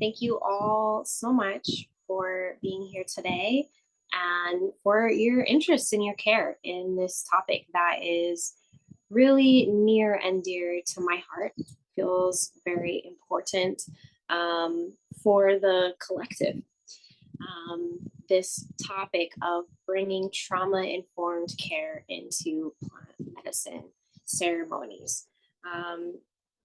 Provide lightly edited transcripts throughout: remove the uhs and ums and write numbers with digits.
Thank you all so much for being here today and for your interest in your care in this topic that is really near and dear to my heart. Feels very important for the collective. This topic of bringing trauma-informed care into plant medicine ceremonies.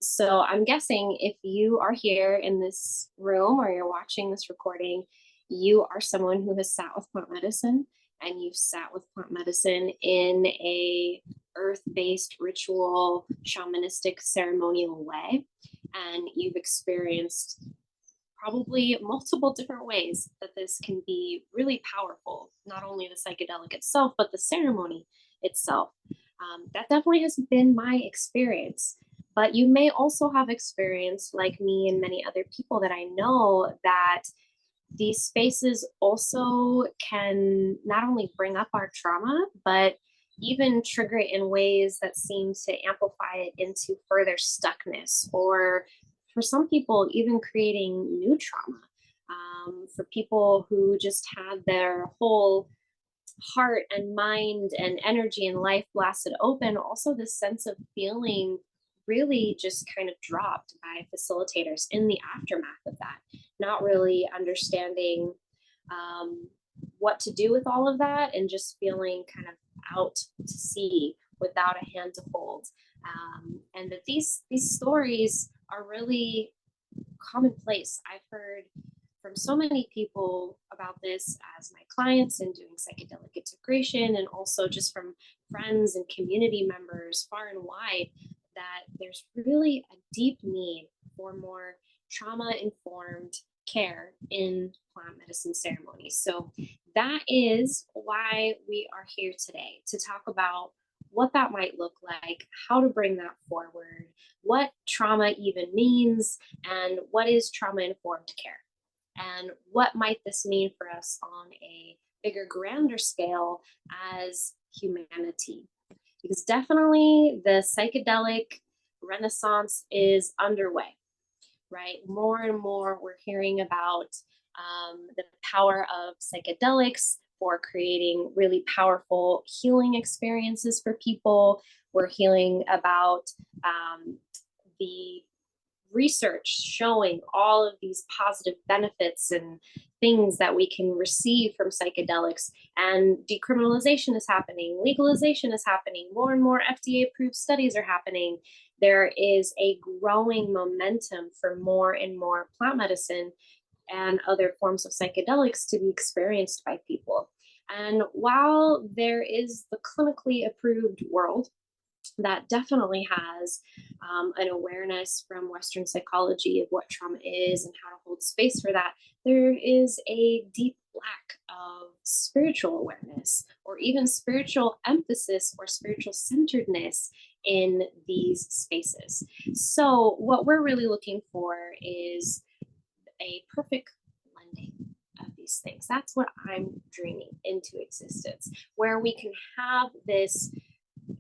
So I'm guessing if you are here in this room or you're watching this recording, you are someone who has sat with plant medicine, and you've sat with plant medicine in a earth-based ritual, shamanistic, ceremonial way, and you've experienced probably multiple different ways that this can be really powerful, not only the psychedelic itself, but the ceremony itself. That definitely has been my experience. But you may also have experienced, like me and many other people that I know, that these spaces also can not only bring up our trauma, but even trigger it in ways that seem to amplify it into further stuckness, or for some people, even creating new trauma. For people who just had their whole heart and mind and energy and life blasted open, also this sense of feeling really just kind of dropped by facilitators in the aftermath of that, not really understanding what to do with all of that, and just feeling kind of out to sea without a hand to hold. And that these stories are really commonplace. I've heard from so many people about this as my clients and doing psychedelic integration, and also just from friends and community members far and wide, that there's really a deep need for more trauma-informed care in plant medicine ceremonies. So that is why we are here today, to talk about what that might look like, how to bring that forward, what trauma even means, and what is trauma-informed care, and what might this mean for us on a bigger, grander scale as humanity. Because definitely the psychedelic renaissance is underway, right? More and more we're hearing about the power of psychedelics for creating really powerful healing experiences for people. We're hearing about the research showing all of these positive benefits and things that we can receive from psychedelics, and decriminalization is happening, legalization is happening, more and more FDA approved studies are happening. There is a growing momentum for more and more plant medicine and other forms of psychedelics to be experienced by people. And while there is the clinically approved world that definitely has an awareness from Western psychology of what trauma is and how to hold space for that, there is a deep lack of spiritual awareness, or even spiritual emphasis or spiritual centeredness in these spaces. So what we're really looking for is a perfect blending of these things. That's what I'm dreaming into existence, where we can have this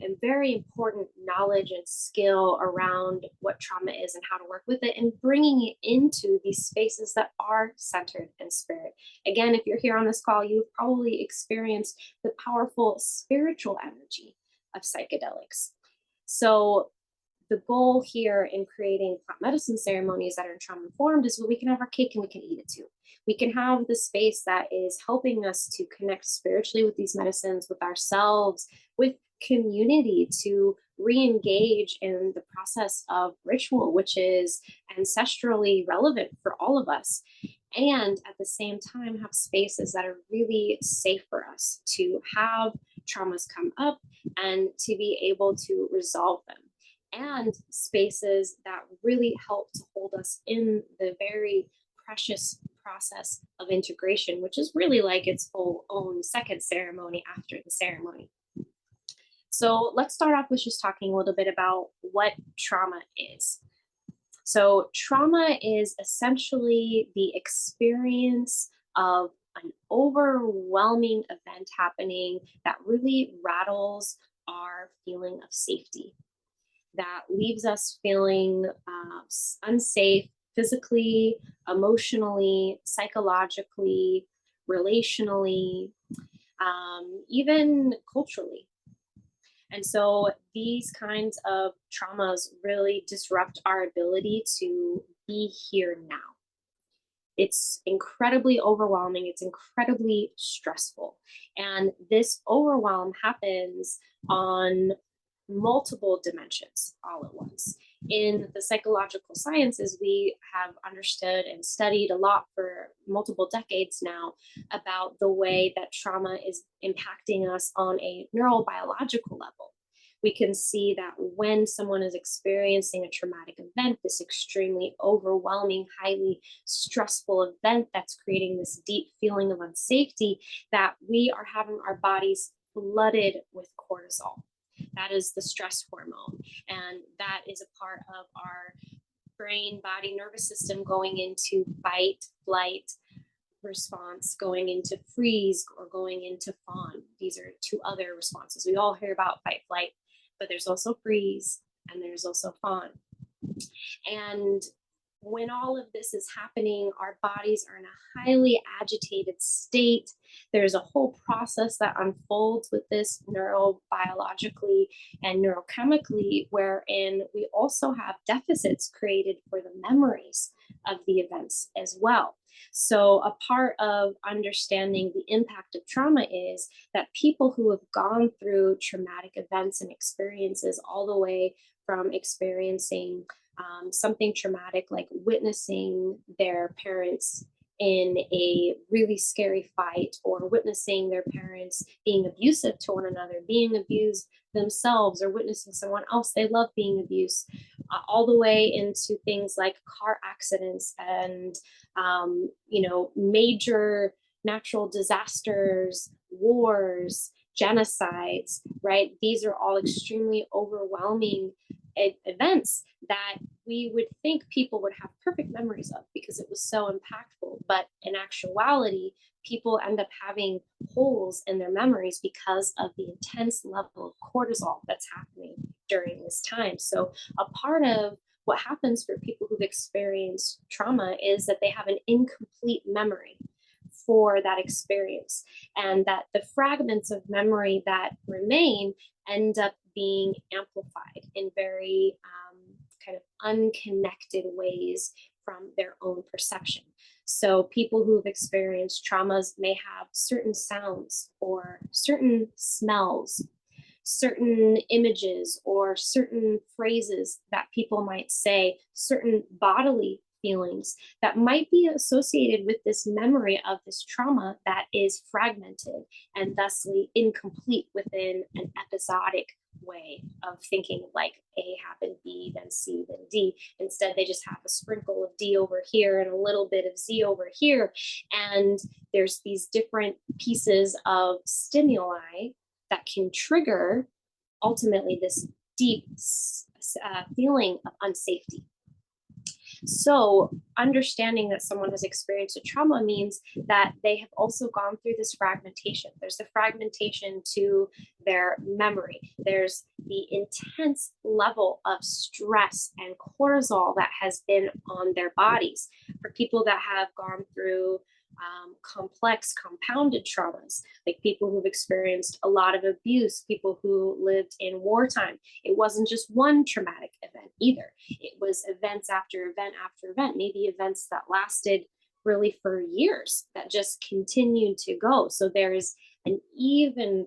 and very important knowledge and skill around what trauma is and how to work with it, and bringing it into these spaces that are centered in spirit. Again, if you're here on this call, you've probably experienced the powerful spiritual energy of psychedelics. So the goal here in creating plant medicine ceremonies that are trauma informed is that we can have our cake and we can eat it too. We can have the space that is helping us to connect spiritually with these medicines, with ourselves, with community, to re-engage in the process of ritual, which is ancestrally relevant for all of us, and at the same time have spaces that are really safe for us to have traumas come up and to be able to resolve them, and spaces that really help to hold us in the very precious process of integration, which is really like its whole own second ceremony after the ceremony. So let's start off with just talking a little bit about what trauma is. So trauma is essentially the experience of an overwhelming event happening that really rattles our feeling of safety, that leaves us feeling unsafe, physically, emotionally, psychologically, relationally, even culturally. And so these kinds of traumas really disrupt our ability to be here now. It's incredibly overwhelming. It's incredibly stressful. And this overwhelm happens on multiple dimensions all at once. In the psychological sciences, we have understood and studied a lot for multiple decades now about the way that trauma is impacting us on a neurobiological level. We can see that when someone is experiencing a traumatic event, this extremely overwhelming, highly stressful event that's creating this deep feeling of unsafety, that we are having our bodies flooded with cortisol. That is the stress hormone. And that is a part of our brain, body, nervous system going into fight, flight response, going into freeze, or going into fawn. These are two other responses. We all hear about fight, flight, but there's also freeze and there's also fawn. And when all of this is happening, our bodies are in a highly agitated state. There's a whole process that unfolds with this neurobiologically and neurochemically, wherein we also have deficits created for the memories of the events as well. So a part of understanding the impact of trauma is that people who have gone through traumatic events and experiences, all the way from experiencing something traumatic like witnessing their parents in a really scary fight, or witnessing their parents being abusive to one another, being abused themselves, or witnessing someone else they love being abused, all the way into things like car accidents and major natural disasters, wars, genocides, right? These are all extremely overwhelming events that we would think people would have perfect memories of because it was so impactful. But in actuality, people end up having holes in their memories because of the intense level of cortisol that's happening during this time. So a part of what happens for people who've experienced trauma is that they have an incomplete memory for that experience, and that the fragments of memory that remain end up being amplified in very kind of unconnected ways from their own perception. So people who've experienced traumas may have certain sounds or certain smells, certain images or certain phrases that people might say, certain bodily feelings that might be associated with this memory of this trauma that is fragmented and thusly incomplete within an episodic way of thinking, like A happened, B, then C, then D. Instead, they just have a sprinkle of D over here and a little bit of Z over here. And there's these different pieces of stimuli that can trigger ultimately this deep feeling of unsafety. So understanding that someone has experienced a trauma means that they have also gone through this fragmentation. There's the fragmentation to their memory. There's the intense level of stress and cortisol that has been on their bodies. For people that have gone through complex compounded traumas, like people who've experienced a lot of abuse, people who lived in wartime. It wasn't just one traumatic event either. It was events after event after event, maybe events that lasted really for years that just continued to go. So there is an even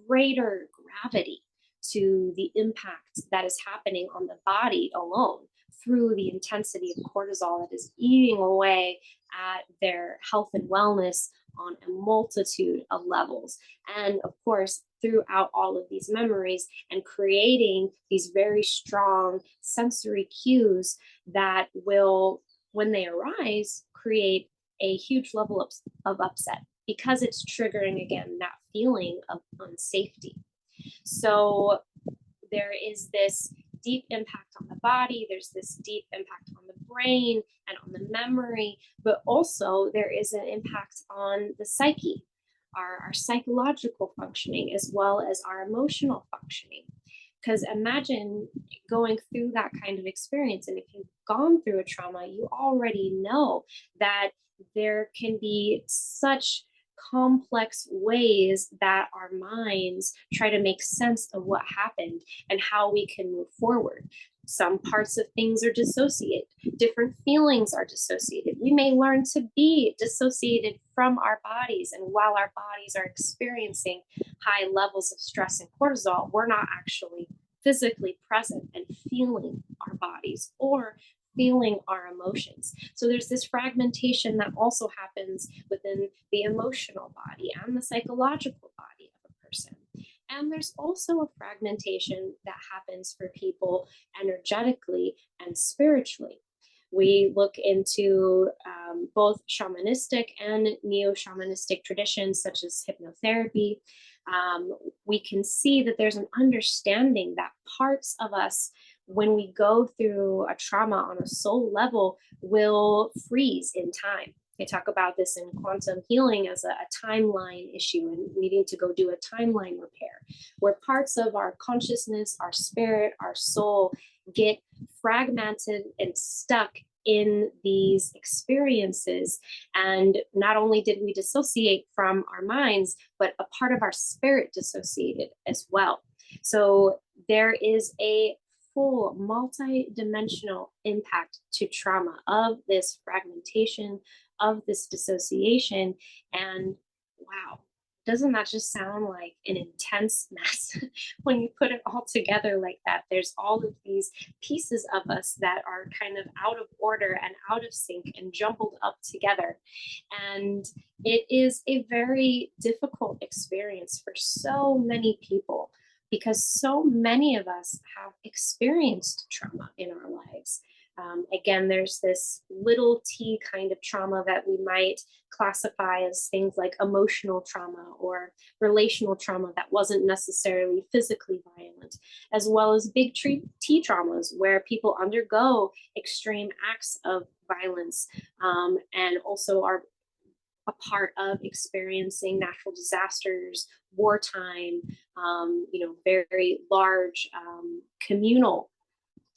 greater gravity to the impact that is happening on the body alone through the intensity of cortisol that is eating away at their health and wellness on a multitude of levels. And of course, throughout all of these memories and creating these very strong sensory cues that will, when they arise, create a huge level of upset because it's triggering, again, that feeling of unsafety. So there is this deep impact on the body, there's this deep impact on the brain and on the memory, but also there is an impact on the psyche, our psychological functioning, as well as our emotional functioning. Because imagine going through that kind of experience. And if you've gone through a trauma, you already know that there can be such complex ways that our minds try to make sense of what happened and how we can move forward. Some parts of things are dissociated, different feelings are dissociated. We may learn to be dissociated from our bodies, and while our bodies are experiencing high levels of stress and cortisol, we're not actually physically present and feeling our bodies or feeling our emotions. So there's this fragmentation that also happens within the emotional body and the psychological body of a person. And there's also a fragmentation that happens for people energetically and spiritually. We look into both shamanistic and neo-shamanistic traditions, such as hypnotherapy. We can see that there's an understanding that parts of us, when we go through a trauma on a soul level, will freeze in time. They talk about this in quantum healing as a timeline issue and needing to go do a timeline repair, where parts of our consciousness, our spirit, our soul get fragmented and stuck in these experiences. And not only did we dissociate from our minds, but a part of our spirit dissociated as well. So there is a full multi-dimensional impact to trauma of this fragmentation, of this dissociation. And wow, doesn't that just sound like an intense mess when you put it all together like that? There's all of these pieces of us that are kind of out of order and out of sync and jumbled up together. And it is a very difficult experience for so many people, because so many of us have experienced trauma in our lives. Again, there's this little t kind of trauma that we might classify as things like emotional trauma or relational trauma that wasn't necessarily physically violent, as well as big T traumas where people undergo extreme acts of violence and also are a part of experiencing natural disasters, wartime, very large communal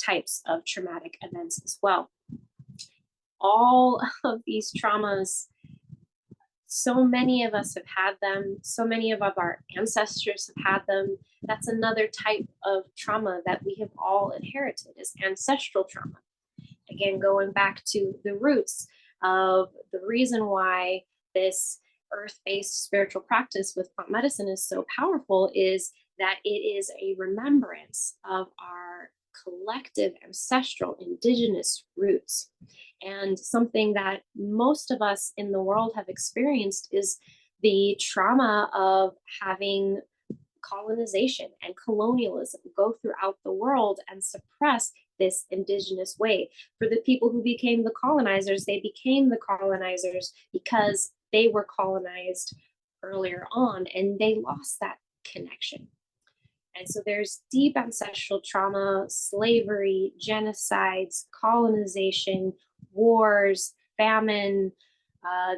types of traumatic events as well. All of these traumas, so many of us have had them, so many of our ancestors have had them. That's another type of trauma that we have all inherited, is ancestral trauma. Again, going back to the roots of the reason why this earth-based spiritual practice with plant medicine is so powerful is that it is a remembrance of our collective ancestral indigenous roots. And something that most of us in the world have experienced is the trauma of having colonization and colonialism go throughout the world and suppress this indigenous way. For the people who became the colonizers, they became the colonizers because they were colonized earlier on and they lost that connection. And so there's deep ancestral trauma, slavery, genocides, colonization, wars, famine,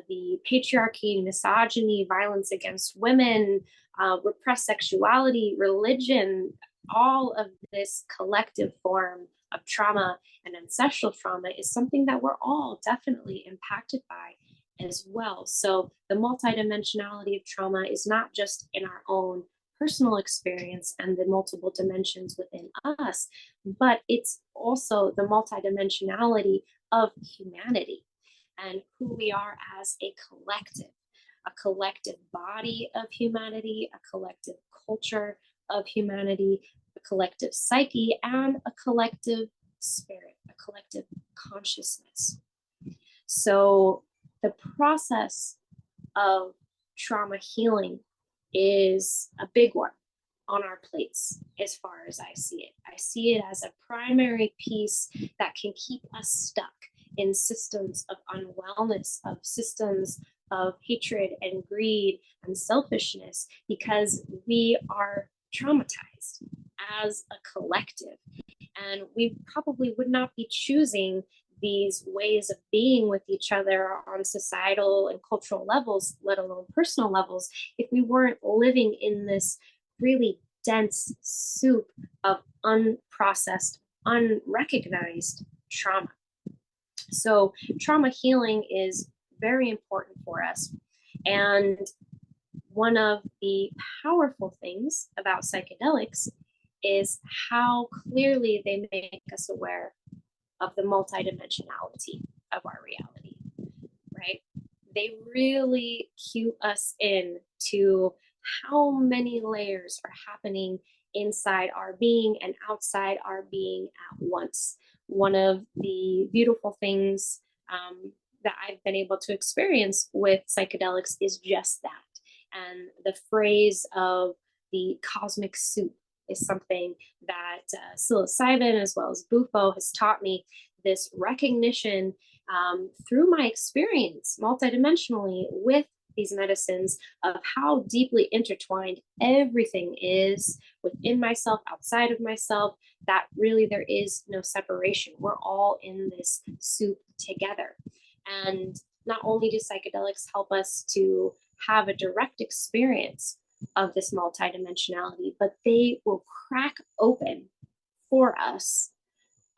the patriarchy, misogyny, violence against women, repressed sexuality, religion. All of this collective form of trauma and ancestral trauma is something that we're all definitely impacted by as well. So the multidimensionality of trauma is not just in our own personal experience and the multiple dimensions within us, but it's also the multidimensionality of humanity and who we are as a collective body of humanity, a collective culture of humanity, a collective psyche, and a collective spirit, a collective consciousness. So the process of trauma healing is a big one on our plates as far as I see it. I see it as a primary piece that can keep us stuck in systems of unwellness, of systems of hatred and greed and selfishness, because we are traumatized as a collective. And we probably would not be choosing these ways of being with each other on societal and cultural levels, let alone personal levels, if we weren't living in this really dense soup of unprocessed, unrecognized trauma. So trauma healing is very important for us. And one of the powerful things about psychedelics is how clearly they make us aware of the multidimensionality of our reality, right? They really cue us in to how many layers are happening inside our being and outside our being at once. One of the beautiful things that I've been able to experience with psychedelics is just that. And the phrase of the cosmic soup is something that psilocybin as well as bufo has taught me, this recognition through my experience multidimensionally with these medicines of how deeply intertwined everything is within myself, outside of myself, that really there is no separation. We're all in this soup together. And not only do psychedelics help us to have a direct experience of this multidimensionality, but they will crack open for us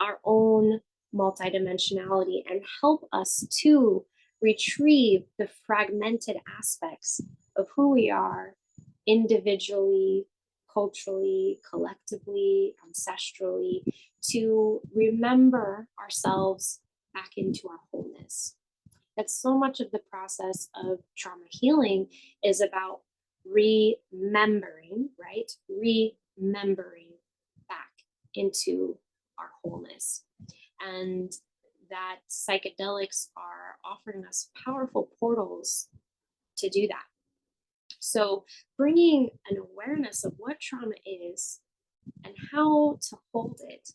our own multidimensionality and help us to retrieve the fragmented aspects of who we are individually, culturally, collectively, ancestrally, to remember ourselves back into our wholeness. That's so much of the process of trauma healing is about remembering, right? Remembering back into our wholeness. And that psychedelics are offering us powerful portals to do that. So bringing an awareness of what trauma is and how to hold it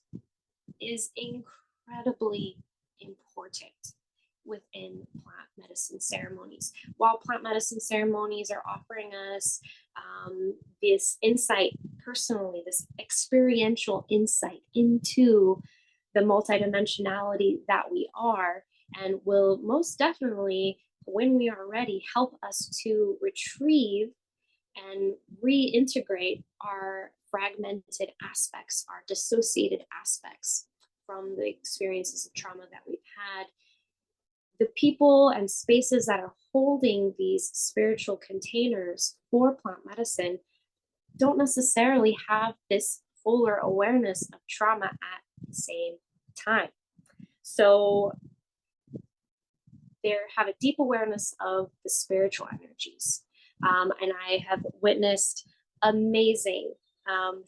is incredibly important within plant medicine ceremonies. While plant medicine ceremonies are offering us this insight personally, this experiential insight into the multidimensionality that we are, and will most definitely, when we are ready, help us to retrieve and reintegrate our fragmented aspects, our dissociated aspects from the experiences of trauma that we've had. The people and spaces that are holding these spiritual containers for plant medicine don't necessarily have this fuller awareness of trauma at the same time. So they have a deep awareness of the spiritual energies. And I have witnessed amazing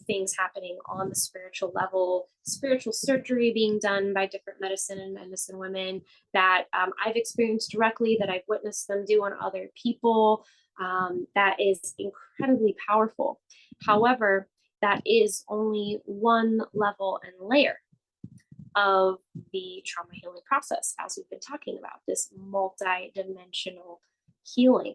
things happening on the spiritual level, spiritual surgery being done by different medicine and medicine women that I've experienced directly, that I've witnessed them do on other people. That is incredibly powerful. However, that is only one level and layer of the trauma healing process, as we've been talking about, this multi-dimensional healing.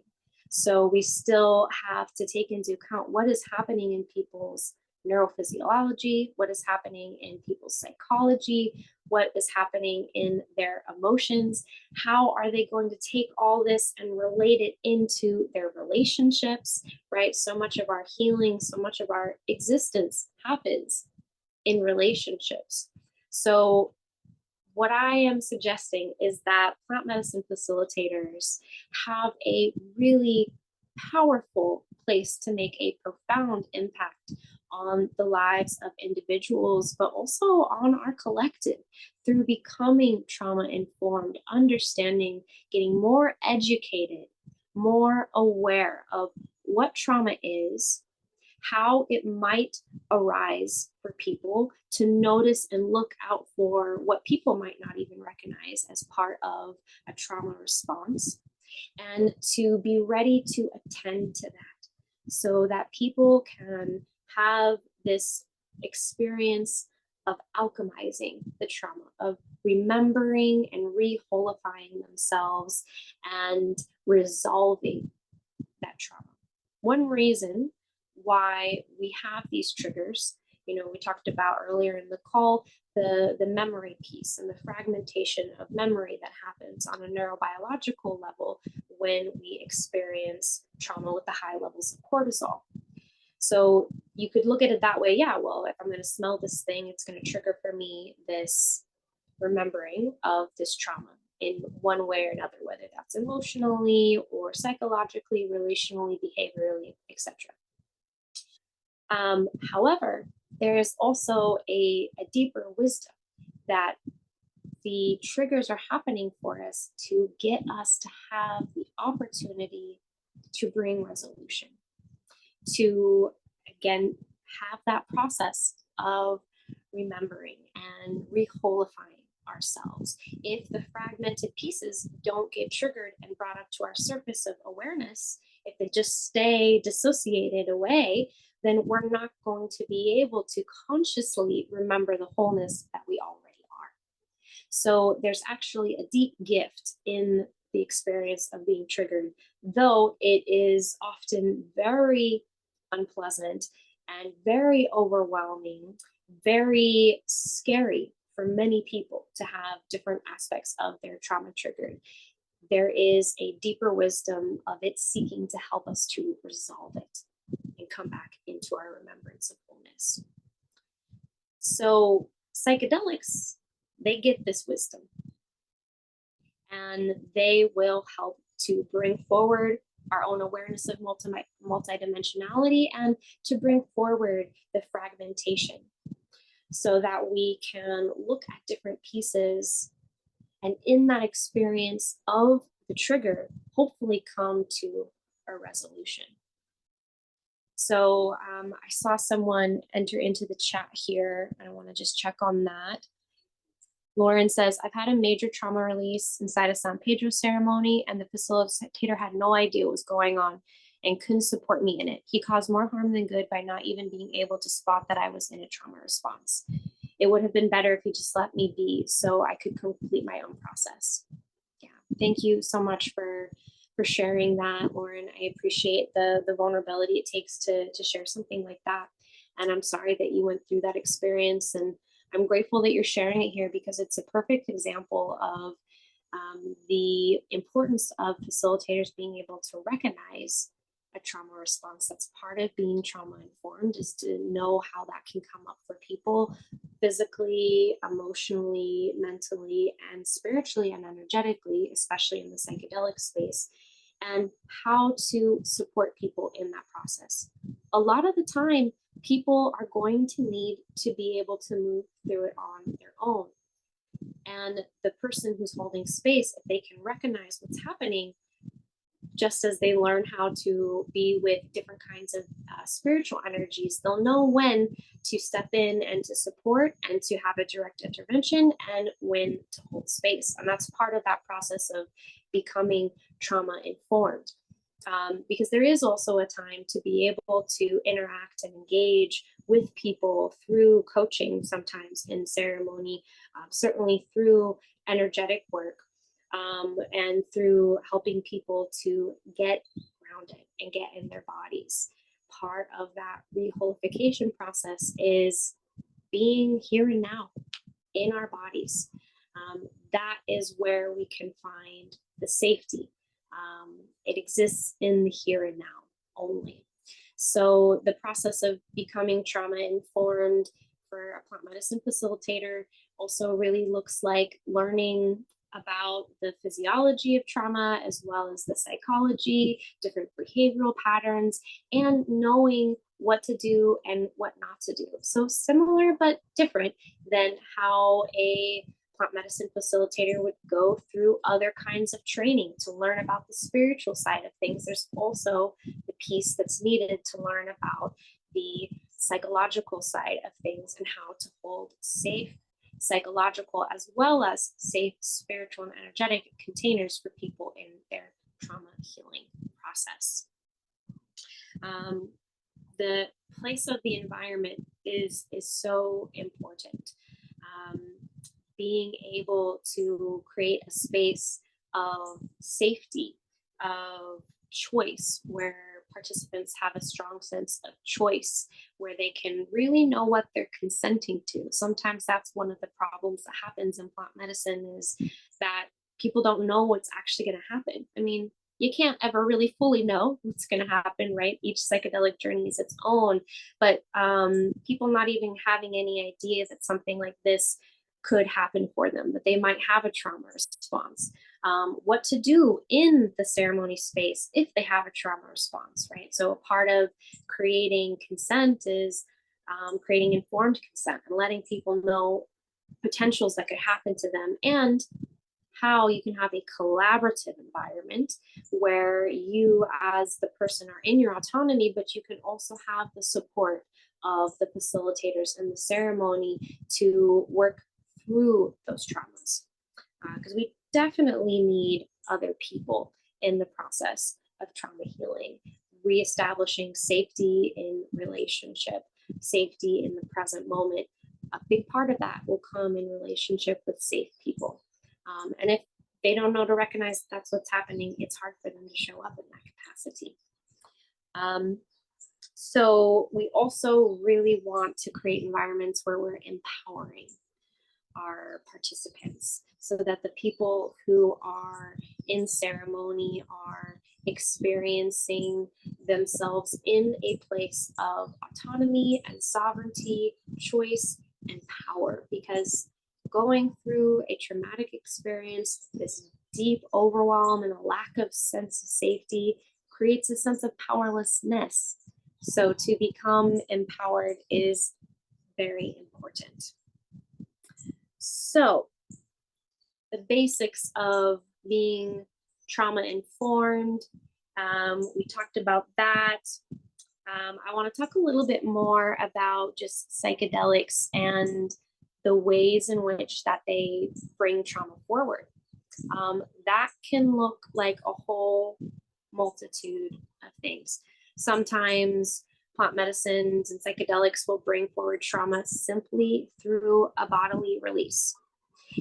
So we still have to take into account what is happening in people's neurophysiology, what is happening in people's psychology, what is happening in their emotions. How are they going to take all this and relate it into their relationships, right? So much of our healing, so much of our existence happens in relationships. So what I am suggesting is that plant medicine facilitators have a really powerful place to make a profound impact on the lives of individuals, but also on our collective through becoming trauma informed, understanding, getting more educated, more aware of what trauma is, how it might arise for people, to notice and look out for what people might not even recognize as part of a trauma response, and to be ready to attend to that so that people can have this experience of alchemizing the trauma, of remembering and reholifying themselves and resolving that trauma. One reason why we have these triggers, we talked about earlier in the call, the memory piece and the fragmentation of memory that happens on a neurobiological level when we experience trauma with the high levels of cortisol. So you could look at it that way. Yeah, well, if I'm going to smell this thing, it's going to trigger for me this remembering of this trauma in one way or another, whether that's emotionally or psychologically, relationally, behaviorally, etc. However, there is also a deeper wisdom that the triggers are happening for us to get us to have the opportunity to bring resolution, to again have that process of remembering and reholifying ourselves. If the fragmented pieces don't get triggered and brought up to our surface of awareness, if they just stay dissociated away, then we're not going to be able to consciously remember the wholeness that we already are. So there's actually a deep gift in the experience of being triggered, though it is often very unpleasant and very overwhelming, very scary for many people to have different aspects of their trauma triggered. There is a deeper wisdom of it seeking to help us to resolve it and come back into our remembrance of wholeness. So psychedelics, they get this wisdom, and they will help to bring forward our own awareness of multidimensionality and to bring forward the fragmentation so that we can look at different pieces and in that experience of the trigger, hopefully come to a resolution. So I saw someone enter into the chat here, and I want to just check on that. Lauren says, I've had a major trauma release inside a San Pedro ceremony, and the facilitator had no idea what was going on and couldn't support me in it. He caused more harm than good by not even being able to spot that I was in a trauma response. It would have been better if he just let me be so I could complete my own process. Yeah, thank you so much for sharing that, Lauren. I appreciate the vulnerability it takes to share something like that. And I'm sorry that you went through that experience, and I'm grateful that you're sharing it here because it's a perfect example of the importance of facilitators being able to recognize a trauma response. That's part of being trauma informed, is to know how that can come up for people physically, emotionally, mentally, and spiritually and energetically, especially in the psychedelic space, and how to support people in that process. A lot of the time, people are going to need to be able to move through it on their own. And the person who's holding space, if they can recognize what's happening, just as they learn how to be with different kinds of spiritual energies, they'll know when to step in and to support and to have a direct intervention and when to hold space. And that's part of that process of becoming trauma informed. Because there is also a time to be able to interact and engage with people through coaching, sometimes in ceremony, certainly through energetic work, and through helping people to get grounded and get in their bodies. Part of that reholification process is being here and now in our bodies. That is where we can find the safety. It exists in the here and now only. So the process of becoming trauma informed for a plant medicine facilitator also really looks like learning about the physiology of trauma as well as the psychology, different behavioral patterns, and knowing what to do and what not to do. So similar but different than how a plant medicine facilitator would go through other kinds of training to learn about the spiritual side of things. There's also the piece that's needed to learn about the psychological side of things and how to hold safe psychological as well as safe spiritual and energetic containers for people in their trauma healing process. The place of the environment is so important. Being able to create a space of safety, of choice, where participants have a strong sense of choice, where they can really know what they're consenting to. Sometimes that's one of the problems that happens in plant medicine, is that people don't know what's actually going to happen. I mean, you can't ever really fully know what's going to happen, right? Each psychedelic journey is its own, but people not even having any idea that something like this could happen for them, that they might have a trauma response, what to do in the ceremony space if they have a trauma response, right? So a part of creating consent is creating informed consent and letting people know potentials that could happen to them, and how you can have a collaborative environment where you as the person are in your autonomy, but you can also have the support of the facilitators in the ceremony to work through those traumas. Because we definitely need other people in the process of trauma healing, reestablishing safety in relationship, safety in the present moment. A big part of that will come in relationship with safe people. And if they don't know to recognize that's what's happening, it's hard for them to show up in that capacity. So we also really want to create environments where we're empowering our participants so that the people who are in ceremony are experiencing themselves in a place of autonomy and sovereignty, choice, and power. Because going through a traumatic experience, this deep overwhelm and a lack of sense of safety creates a sense of powerlessness. So to become empowered is very important. So the basics of being trauma informed, we talked about that. I want to talk a little bit more about just psychedelics and the ways in which that they bring trauma forward. That can look like a whole multitude of things. Sometimes plant medicines and psychedelics will bring forward trauma simply through a bodily release,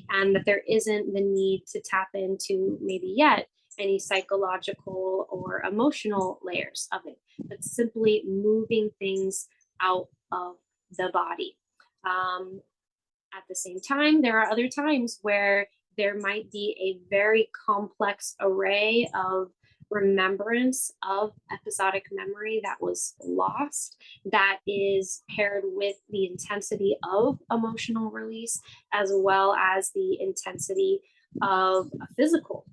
and that there isn't the need to tap into maybe yet any psychological or emotional layers of it, but simply moving things out of the body. At the same time, there are other times where there might be a very complex array of remembrance of episodic memory that was lost, that is paired with the intensity of emotional release, as well as the intensity of a physical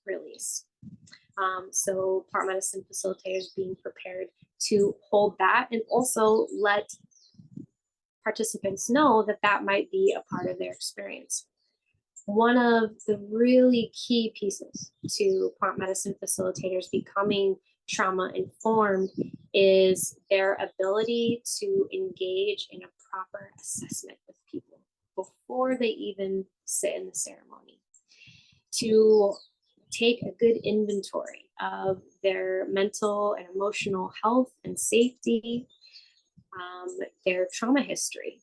release. So plant medicine facilitators being prepared to hold that and also let participants know that that might be a part of their experience. One of the really key pieces to plant medicine facilitators becoming trauma informed is their ability to engage in a proper assessment with people before they even sit in the ceremony, to take a good inventory of their mental and emotional health and safety, their trauma history.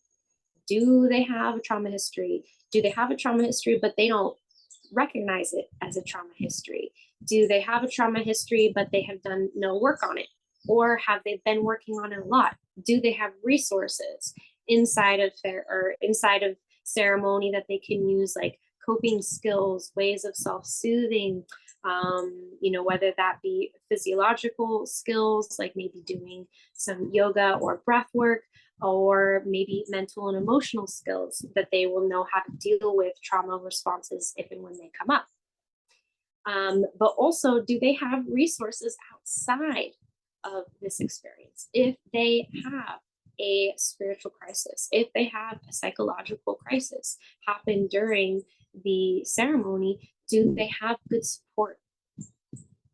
Do they have a trauma history? Do they have a trauma history, but they don't recognize it as a trauma history? Do they have a trauma history, but they have done no work on it? Or have they been working on it a lot? Do they have resources inside of ceremony that they can use, like coping skills, ways of self-soothing, whether that be physiological skills, like maybe doing some yoga or breath work, or maybe mental and emotional skills that they will know how to deal with trauma responses if and when they come up. But also, do they have resources outside of this experience? If they have a spiritual crisis, if they have a psychological crisis happen during the ceremony, do they have good support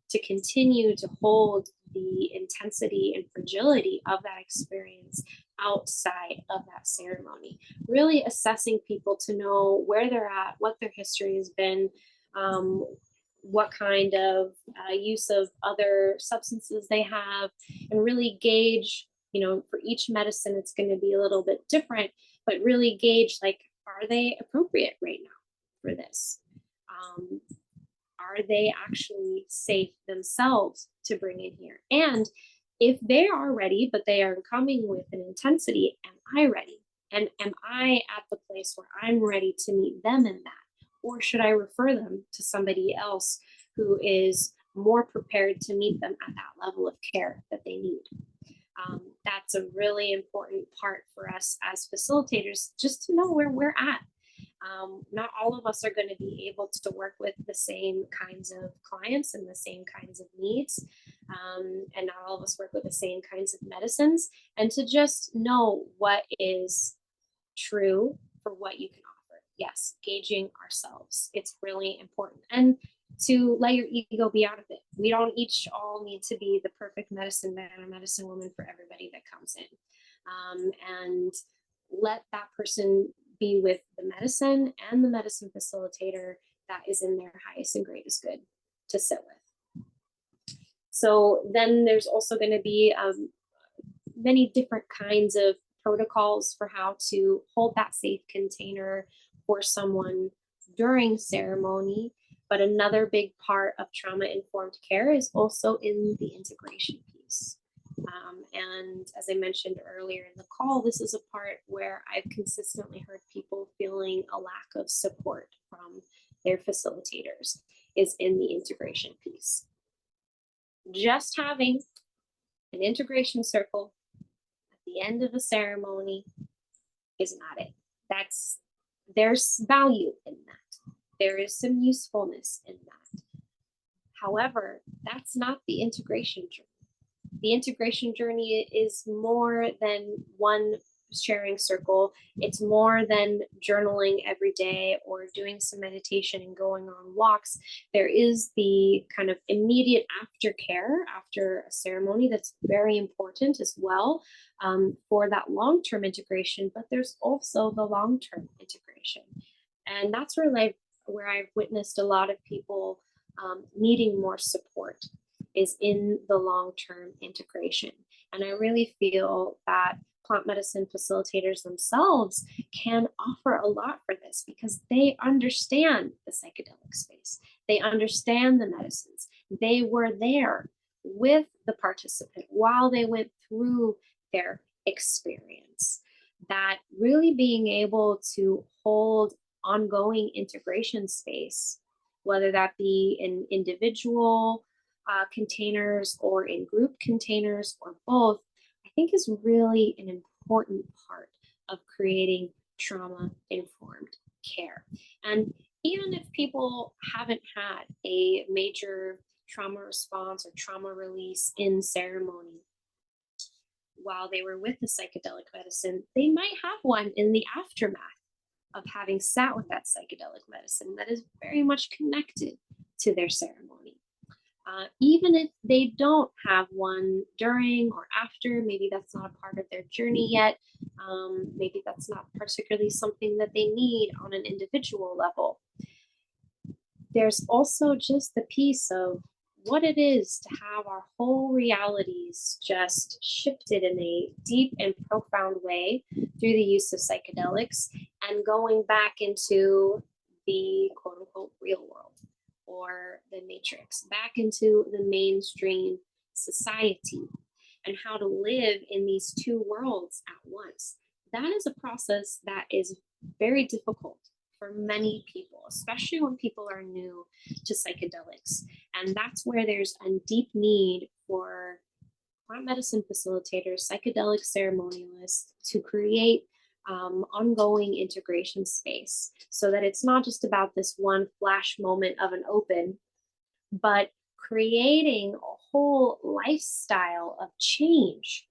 to continue to hold the intensity and fragility of that experience outside of that ceremony? Really assessing people to know where they're at, what their history has been, what kind of use of other substances they have, and really gauge, for each medicine, it's going to be a little bit different, but really gauge, like, are they appropriate right now for this? Are they actually safe themselves to bring in here? And if they are ready, but they are coming with an intensity, am I ready? And am I at the place where I'm ready to meet them in that? Or should I refer them to somebody else who is more prepared to meet them at that level of care that they need. That's a really important part for us as facilitators, just to know where we're at. Not all of us are going to be able to work with the same kinds of clients and the same kinds of needs. And not all of us work with the same kinds of medicines. And to just know what is true for what you can offer. Yes, gauging ourselves. It's really important. And to let your ego be out of it. We don't each all need to be the perfect medicine man or medicine woman for everybody that comes in. And let that person be with the medicine and the medicine facilitator that is in their highest and greatest good to sit with. So then there's also going to be many different kinds of protocols for how to hold that safe container for someone during ceremony. But another big part of trauma-informed care is also in the integration piece. And as I mentioned earlier in the call, this is a part where I've consistently heard people feeling a lack of support from their facilitators, is in the integration piece. Just having an integration circle at the end of a ceremony is not it. There's value in that. There is some usefulness in that. However, that's not the integration journey. The integration journey is more than one sharing circle. It's more than journaling every day or doing some meditation and going on walks. There is the kind of immediate aftercare after a ceremony that's very important as well, for that long-term integration, but there's also the long-term integration. And that's where I've witnessed a lot of people needing more support, is in the long-term integration. And I really feel that plant medicine facilitators themselves can offer a lot for this, because they understand the psychedelic space. They understand the medicines. They were there with the participant while they went through their experience. That really being able to hold ongoing integration space, whether that be in individual containers or in group containers or both, I think is really an important part of creating trauma-informed care. And even if people haven't had a major trauma response or trauma release in ceremony while they were with the psychedelic medicine, they might have one in the aftermath of having sat with that psychedelic medicine that is very much connected to their ceremony. Even if they don't have one during or after, maybe that's not a part of their journey yet. Maybe that's not particularly something that they need on an individual level. There's also just the piece of what it is to have our whole realities just shifted in a deep and profound way through the use of psychedelics, and going back into the quote unquote real world, or the matrix, back into the mainstream society, and how to live in these two worlds at once. That is a process that is very difficult for many people, especially when people are new to psychedelics. And that's where there's a deep need for plant medicine facilitators, psychedelic ceremonialists, to create ongoing integration space, so that it's not just about this one flash moment of an open, but creating a whole lifestyle of change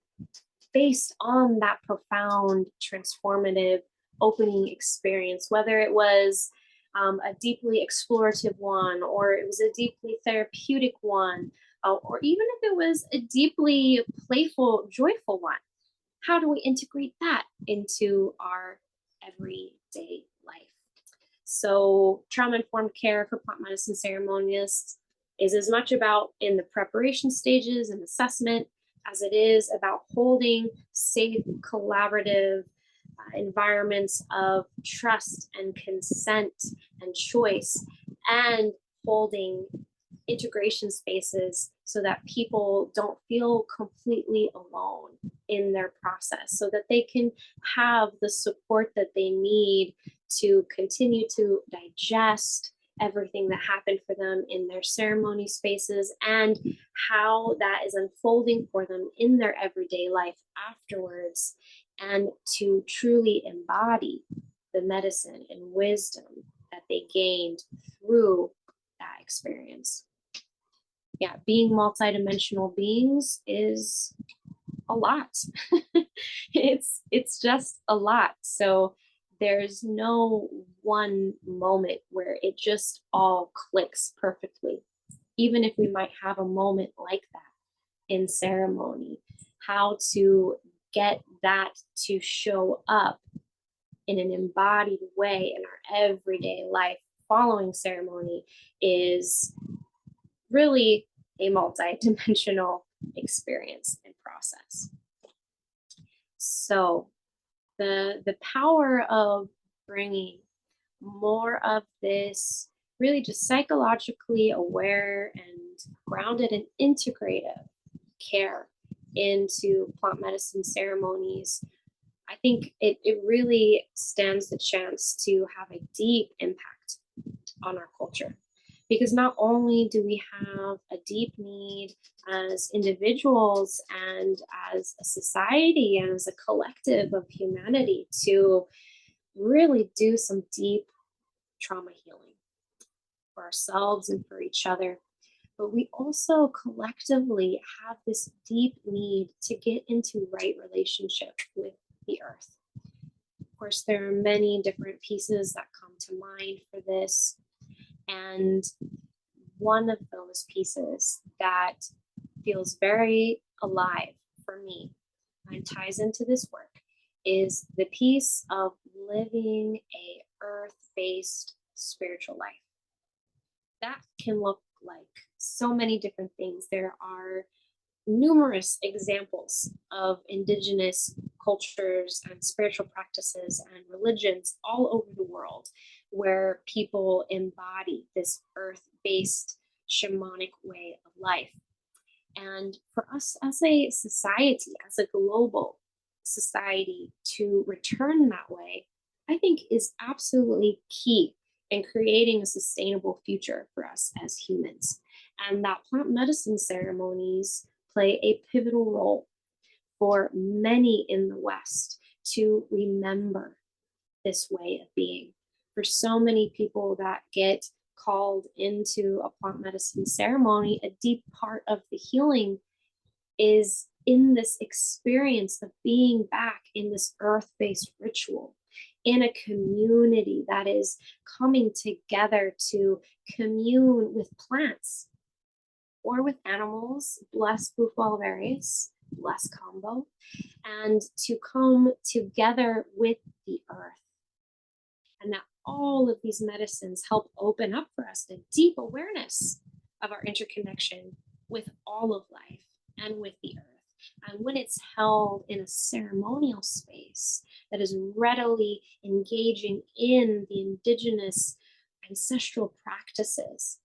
based on that profound, transformative opening experience, whether it was a deeply explorative one, or it was a deeply therapeutic one, or even if it was a deeply playful, joyful one. How do we integrate that into our everyday life? So trauma-informed care for plant medicine ceremonialists is as much about in the preparation stages and assessment as it is about holding safe, collaborative environments of trust and consent and choice, and holding integration spaces so that people don't feel completely alone in their process, so that they can have the support that they need to continue to digest everything that happened for them in their ceremony spaces and how that is unfolding for them in their everyday life afterwards, and to truly embody the medicine and wisdom that they gained through that experience. Yeah, being multidimensional beings is a lot. It's just a lot. So there's no one moment where it just all clicks perfectly. Even if we might have a moment like that in ceremony, how to get that to show up in an embodied way in our everyday life following ceremony is really a multi-dimensional experience and process. So the power of bringing more of this really just psychologically aware and grounded and integrative care into plant medicine ceremonies, I think it really stands the chance to have a deep impact on our culture. Because not only do we have a deep need as individuals and as a society and as a collective of humanity to really do some deep trauma healing for ourselves and for each other, but we also collectively have this deep need to get into right relationship with the earth. Of course, there are many different pieces that come to mind for this. And one of those pieces that feels very alive for me and ties into this work is the piece of living a earth-based spiritual life. That can look like so many different things. There are numerous examples of indigenous cultures and spiritual practices and religions all over the world where people embody this earth-based shamanic way of life. And for us as a society, as a global society, to return that way, I think is absolutely key in creating a sustainable future for us as humans. And that plant medicine ceremonies play a pivotal role for many in the West to remember this way of being. For so many people that get called into a plant medicine ceremony, a deep part of the healing is in this experience of being back in this earth-based ritual, in a community that is coming together to commune with plants or with animals, bless Bufal various, bless combo, and to come together with the earth. And that all of these medicines help open up for us a deep awareness of our interconnection with all of life and with the earth. And when it's held in a ceremonial space that is readily engaging in the indigenous ancestral practices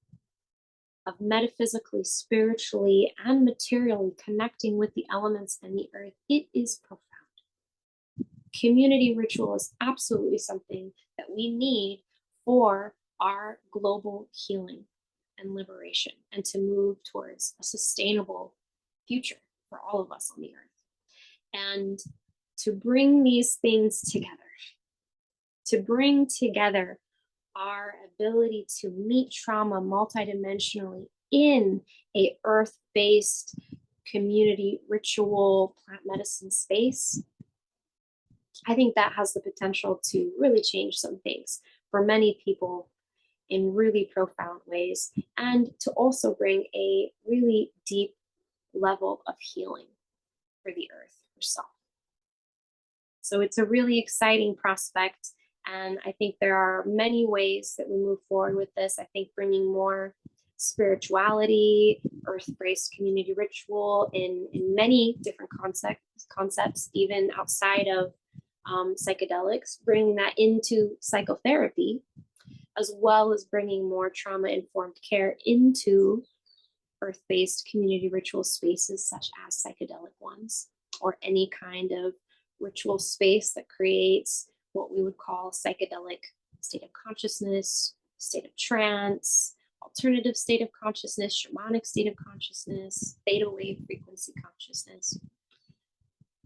of metaphysically, spiritually, and materially connecting with the elements and the earth, it is profound. Community ritual is absolutely something that we need for our global healing and liberation, and to move towards a sustainable future for all of us on the earth. And to bring these things together, to bring together our ability to meet trauma multidimensionally in a earth-based community ritual plant medicine space, I think that has the potential to really change some things for many people in really profound ways, and to also bring a really deep level of healing for the earth herself. So it's a really exciting prospect, and I think there are many ways that we move forward with this. I think bringing more spirituality, earth-based community ritual in many different concepts, even outside of psychedelics, bringing that into psychotherapy, as well as bringing more trauma-informed care into earth-based community ritual spaces such as psychedelic ones, or any kind of ritual space that creates what we would call psychedelic state of consciousness, state of trance, alternative state of consciousness, shamanic state of consciousness, theta wave frequency consciousness.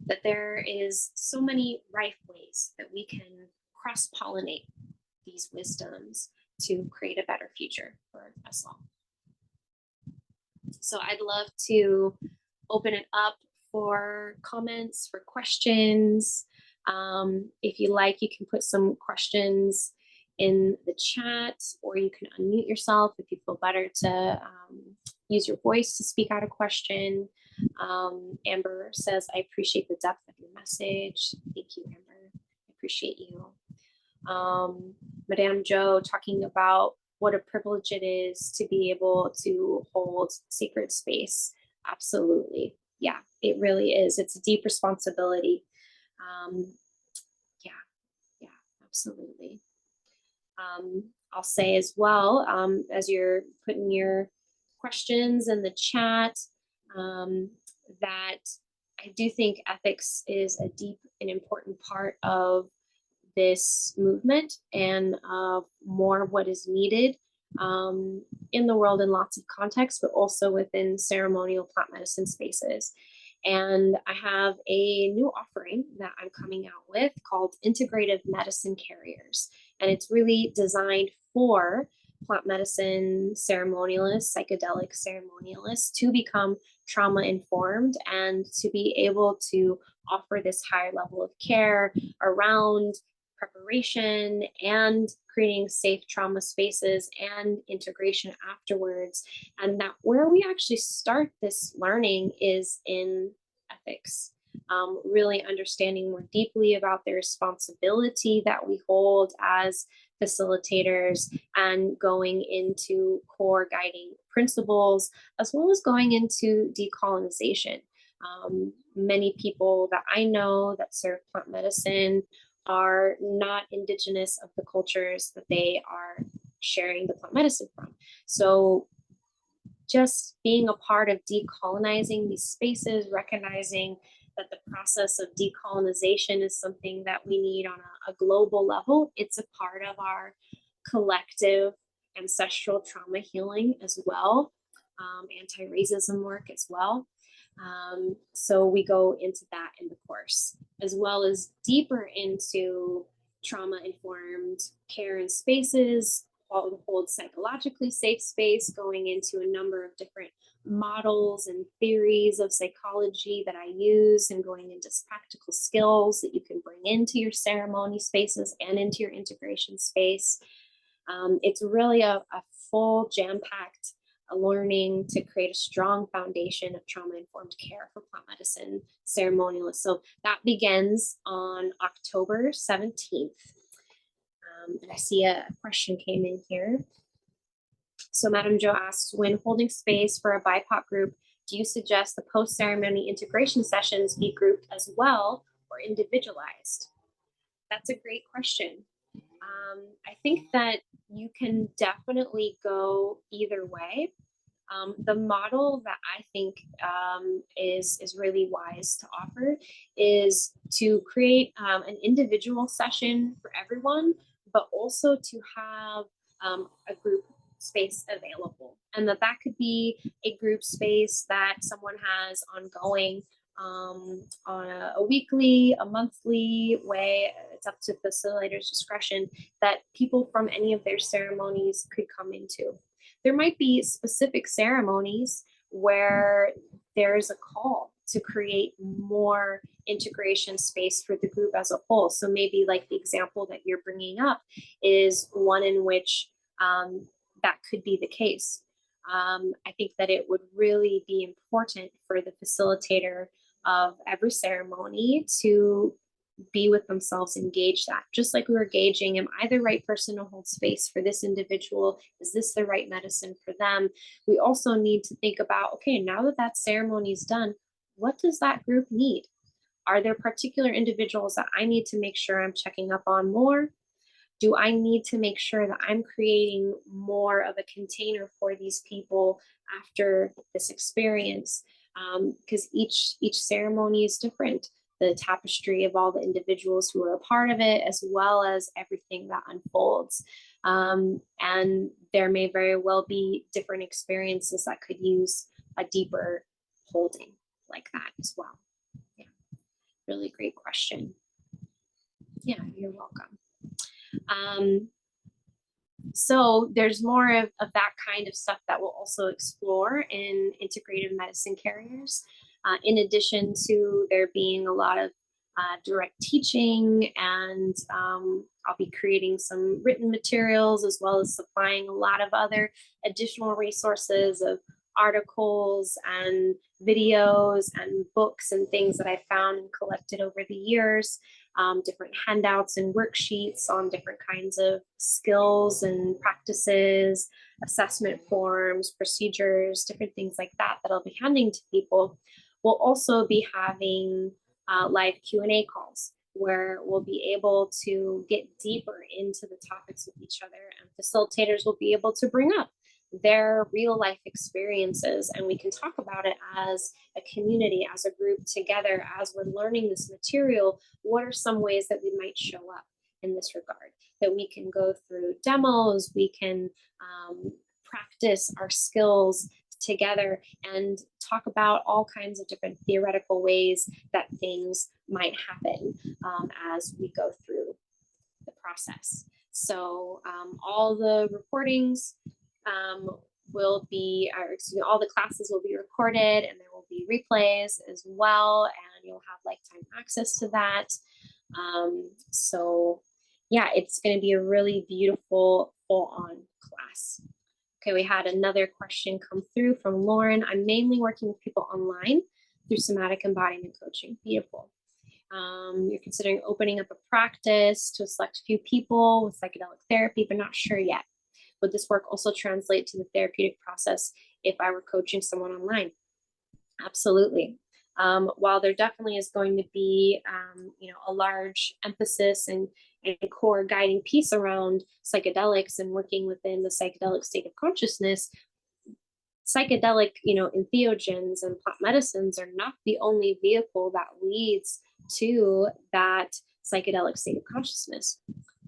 That there is so many rife ways that we can cross-pollinate these wisdoms to create a better future for us all. So I'd love to open it up for comments, for questions. If you like, you can put some questions in the chat, or you can unmute yourself if you feel better to use your voice to speak out a question. Amber says, I appreciate the depth of your message. Thank you, Amber. I appreciate you. Madame Jo talking about what a privilege it is to be able to hold sacred space. Absolutely. Yeah, it really is. It's a deep responsibility. Yeah, absolutely. I'll say as well, as you're putting your questions in the chat, that I do think ethics is a deep and important part of this movement, and more what is needed in the world in lots of contexts, but also within ceremonial plant medicine spaces. And I have a new offering that I'm coming out with called Integrative Medicine Carriers. And it's really designed for plant medicine ceremonialists, psychedelic ceremonialists, to become trauma informed and to be able to offer this higher level of care around preparation and creating safe trauma spaces and integration afterwards. And that where we actually start this learning is in ethics. Really understanding more deeply about the responsibility that we hold as facilitators, and going into core guiding principles, as well as going into decolonization. Many people that I know that serve plant medicine are not indigenous of the cultures that they are sharing the plant medicine from. So just being a part of decolonizing these spaces, recognizing that the process of decolonization is something that we need on a global level. It's a part of our collective ancestral trauma healing as well, anti-racism work as well. So we go into that in the course, as well as deeper into trauma-informed care and spaces, hold psychologically safe space, going into a number of different models and theories of psychology that I use, and going into practical skills that you can bring into your ceremony spaces and into your integration space. It's really a full jam-packed learning to create a strong foundation of trauma-informed care for plant medicine ceremonialists. So that begins on October 17th. And I see a question came in here. So Madam Jo asks, when holding space for a BIPOC group, do you suggest the post-ceremony integration sessions be grouped as well or individualized? That's a great question. I think that you can definitely go either way. The model that I think is really wise to offer is to create an individual session for everyone, but also to have a group space available, and that could be a group space that someone has ongoing on a weekly, a monthly way. It's up to facilitators' discretion, that people from any of their ceremonies could come into. There might be specific ceremonies where there's a call to create more integration space for the group as a whole. So maybe like the example that you're bringing up is one in which that could be the case. I think that it would really be important for the facilitator of every ceremony to be with themselves, engage that. Just like we were gauging, am I the right person to hold space for this individual? Is this the right medicine for them? We also need to think about, okay, now that that ceremony is done, what does that group need? Are there particular individuals that I need to make sure I'm checking up on more? Do I need to make sure that I'm creating more of a container for these people after this experience? Because each ceremony is different. The tapestry of all the individuals who are a part of it, as well as everything that unfolds. And there may very well be different experiences that could use a deeper holding like that as well. Yeah, really great question. Yeah, you're welcome. So there's more of that kind of stuff that we'll also explore in Integrative Medicine Carriers, in addition to there being a lot of direct teaching, and I'll be creating some written materials as well as supplying a lot of other additional resources of articles and videos and books and things that I found and collected over the years. Different handouts and worksheets on different kinds of skills and practices, assessment forms, procedures, different things like that that I'll be handing to people. We'll also be having live Q&A calls where we'll be able to get deeper into the topics with each other, and facilitators will be able to bring up their real life experiences, and we can talk about it as a community, as a group together, as we're learning this material. What are some ways that we might show up in this regard? That we can go through demos, we can practice our skills together and talk about all kinds of different theoretical ways that things might happen as we go through the process. So all the recordings will be, or excuse me, all the classes will be recorded, and there will be replays as well, and you'll have lifetime access to that. So yeah, it's going to be a really beautiful full-on class. Okay, we had another question come through from Lauren. I'm mainly working with people online through somatic embodiment coaching. Beautiful. You're considering opening up a practice to a select few people with psychedelic therapy, but not sure yet. Would this work also translate to the therapeutic process if I were coaching someone online? Absolutely. While there definitely is going to be, a large emphasis and core guiding piece around psychedelics and working within the psychedelic state of consciousness, psychedelic, entheogens and plant medicines are not the only vehicle that leads to that psychedelic state of consciousness.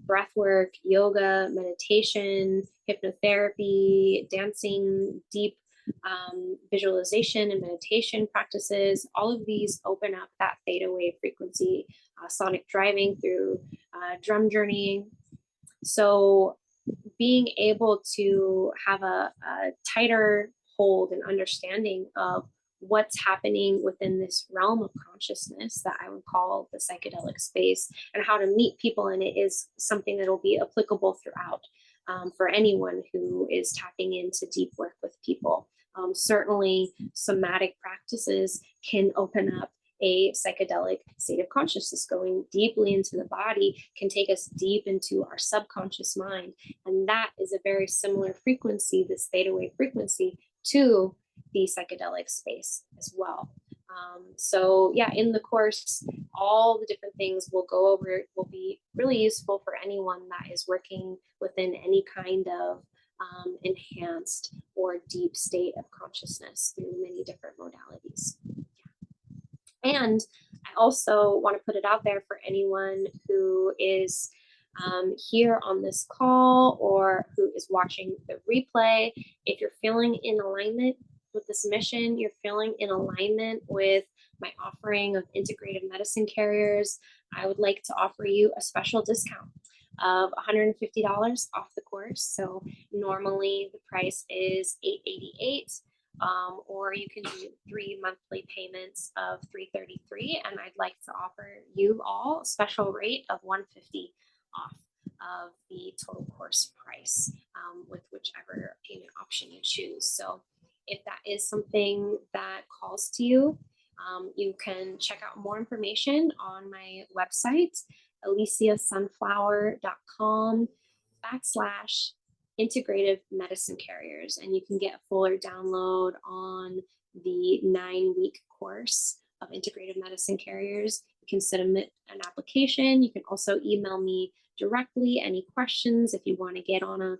Breath work, yoga, meditation, hypnotherapy, dancing, deep visualization and meditation practices, all of these open up that theta wave frequency, sonic driving through drum journeying. So being able to have a tighter hold and understanding of what's happening within this realm of consciousness that I would call the psychedelic space, and how to meet people in it, is something that will be applicable throughout for anyone who is tapping into deep work with people. Certainly somatic practices can open up a psychedelic state of consciousness. Going deeply into the body can take us deep into our subconscious mind, and that is a very similar frequency, this theta wave frequency, to the psychedelic space as well. So yeah, in the course, all the different things we'll go over will be really useful for anyone that is working within any kind of enhanced or deep state of consciousness through many different modalities. And I also want to put it out there for anyone who is here on this call or who is watching the replay. If you're feeling in alignment with this mission, you're feeling in alignment with my offering of Integrative Medicine Carriers, I would like to offer you a special discount of $150 off the course. So normally the price is $888. Or you can do 3 monthly payments of $333, and I'd like to offer you all a special rate of $150 off of the total course price with whichever payment option you choose. So if that is something that calls to you, you can check out more information on my website, aliciasunflower.com/Integrative Medicine Carriers, and you can get a fuller download on the 9-week course of Integrative Medicine Carriers. You can submit an application. You can also email me directly any questions if you want to get on a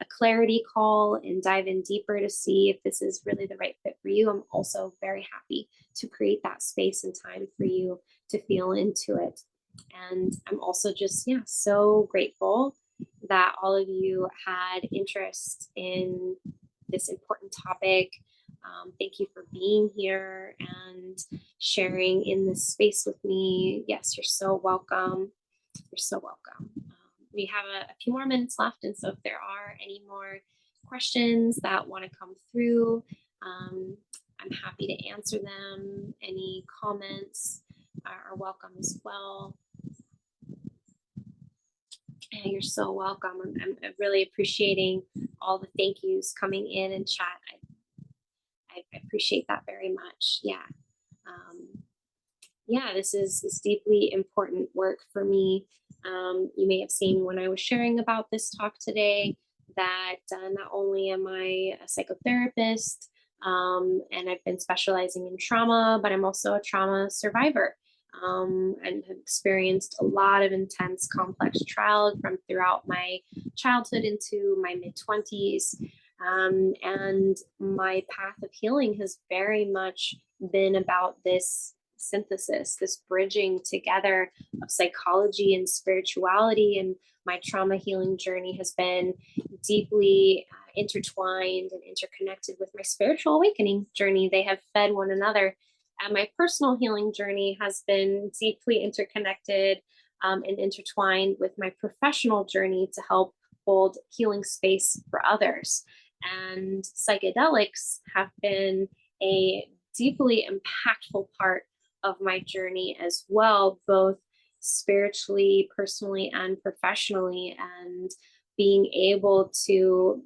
clarity call and dive in deeper to see if this is really the right fit for you. I'm also very happy to create that space and time for you to feel into it. And I'm also just, so grateful that all of you had interest in this important topic. Thank you for being here and sharing in this space with me. Yes, you're so welcome. You're so welcome. We have a few more minutes left, and so if there are any more questions that want to come through, I'm happy to answer them. Any comments are welcome as well. And you're so welcome. I'm really appreciating all the thank yous coming in chat. I appreciate that very much. Yeah. Yeah, this is deeply important work for me. You may have seen when I was sharing about this talk today that not only am I a psychotherapist and I've been specializing in trauma, but I'm also a trauma survivor and have experienced a lot of intense, complex trials from throughout my childhood into my mid-20s. And my path of healing has very much been about this synthesis, this bridging together of psychology and spirituality. And my trauma healing journey has been deeply intertwined and interconnected with my spiritual awakening journey. They have fed one another. And my personal healing journey has been deeply interconnected and intertwined with my professional journey to help hold healing space for others. And psychedelics have been a deeply impactful part of my journey as well, both spiritually, personally, and professionally, and being able to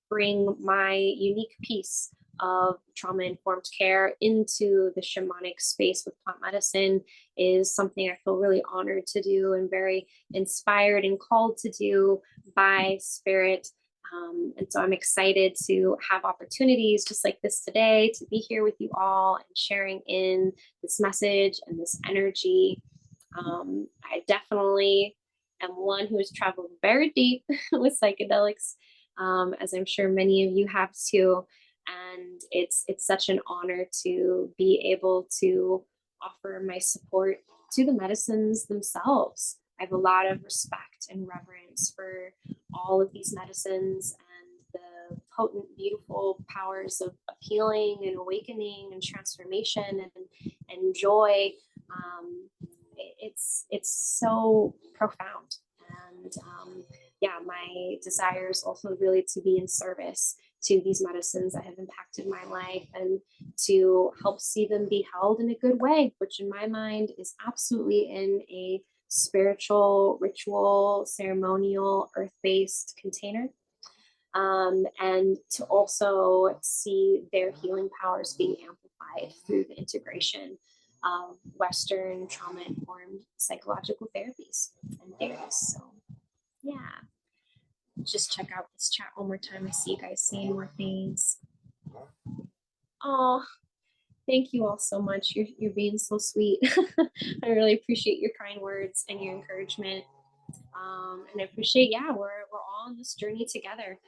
bring my unique piece of trauma-informed care into the shamanic space with plant medicine is something I feel really honored to do and very inspired and called to do by spirit. And so I'm excited to have opportunities just like this today to be here with you all and sharing in this message and this energy. I definitely am one who has traveled very deep with psychedelics, as I'm sure many of you have too. And it's such an honor to be able to offer my support to the medicines themselves. I have a lot of respect and reverence for all of these medicines and the potent, beautiful powers of healing and awakening and transformation and joy. It's so profound. And yeah, my desire is also really to be in service to these medicines that have impacted my life and to help see them be held in a good way, which in my mind is absolutely in a spiritual, ritual, ceremonial, earth-based container. And to also see their healing powers being amplified through the integration of Western trauma-informed psychological therapies and theories. So yeah, just check out this chat one more time. I see you guys saying more things. Oh, thank you all so much. You're being so sweet. I really appreciate your kind words and your encouragement. And I appreciate, yeah, we're all on this journey together.